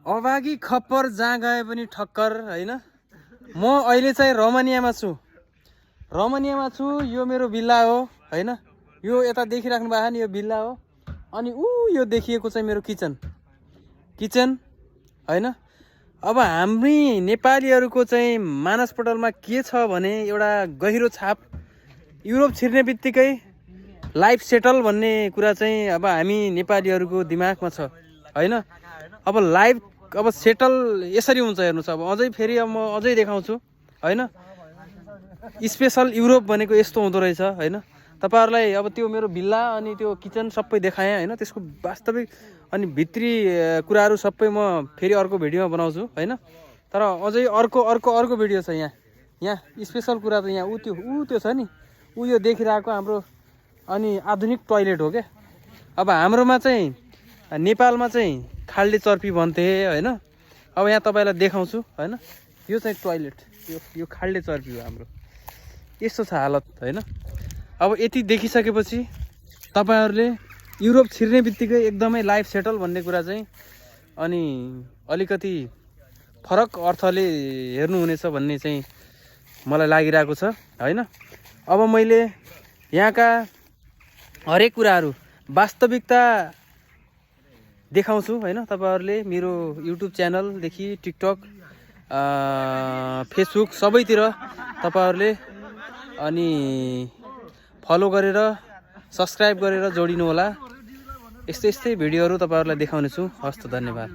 अभागी खप्पर जहाँ गए पनि ठक्कर हैन। म अहिले चाहिँ रोमानियामा छु। यो मेरो भिल्ला हो हैन। यो यता देखिराख्नु भएको नि यो भिल्ला हो। अनि यो देखिएको चाहिँ मेरो किचन हैन। अब हामी नेपालीहरूको चाहिँ मानसपटलमा के छ भने एउटा गहिरो छाप। युरोप छिर्ने बित्तिकै लाइफ सेटल भन्ने कुरा चाहिँ अब हामी नेपालीहरूको दिमागमा छ हैन। अब लाइफ सेटल यसरी हुन्छ हेर्नुस्। अब अझै फेरि म अझै देखाउँछु हैन। स्पेशल युरोप भनेको यस्तो हुँदो रहेछ हैन। तपाईहरुलाई अब त्यो मेरो भिल्ला अनि त्यो किचन सबै देखाएँ हैन। त्यसको वास्तविक अनि भित्री कुराहरू सबै म फेरि अर्को भिडियोमा बनाउँछु हैन। तर अझै अर्को भिडियो छ यहाँ स्पेशल कुरा त यहाँ त्यो छ नि यो देखिरहेको हाम्रो अनि आधुनिक टोयलेट हो के। अब हाम्रोमा चाहिँ नेपालमा चाहिँ खाल्डे चर्पी भन्थे हैन। अब यहाँ तपाईलाई देखाउँछु हैन। यो चाहिँ टोयलेट यो खाल्डे चर्पी हो हाम्रो। यस्तो छ हालत हैन। अब यति देखिसकेपछि तपाईहरुले युरोप छिर्ने बित्तिकै एकदमै लाइफ सेटल भन्ने कुरा चाहिँ अनि अलिकति फरक अर्थले हेर्नुहुनेछ भन्ने चाहिँ मलाई लागिरहेको छ हैन। अब मैले यहाँका हरेक कुराहरू वास्तविकता देखाउँछु हैन। तपाईहरुले मेरो युट्युब च्यानलदेखि टिकटक फेसबुक सबैतिर तपाईहरुले अनि फलो गरेर सब्स्क्राइब गरेर जोडिनु होला। यस्तै भिडियोहरू तपाईहरुलाई देखाउने छु। हस्त धन्यवाद।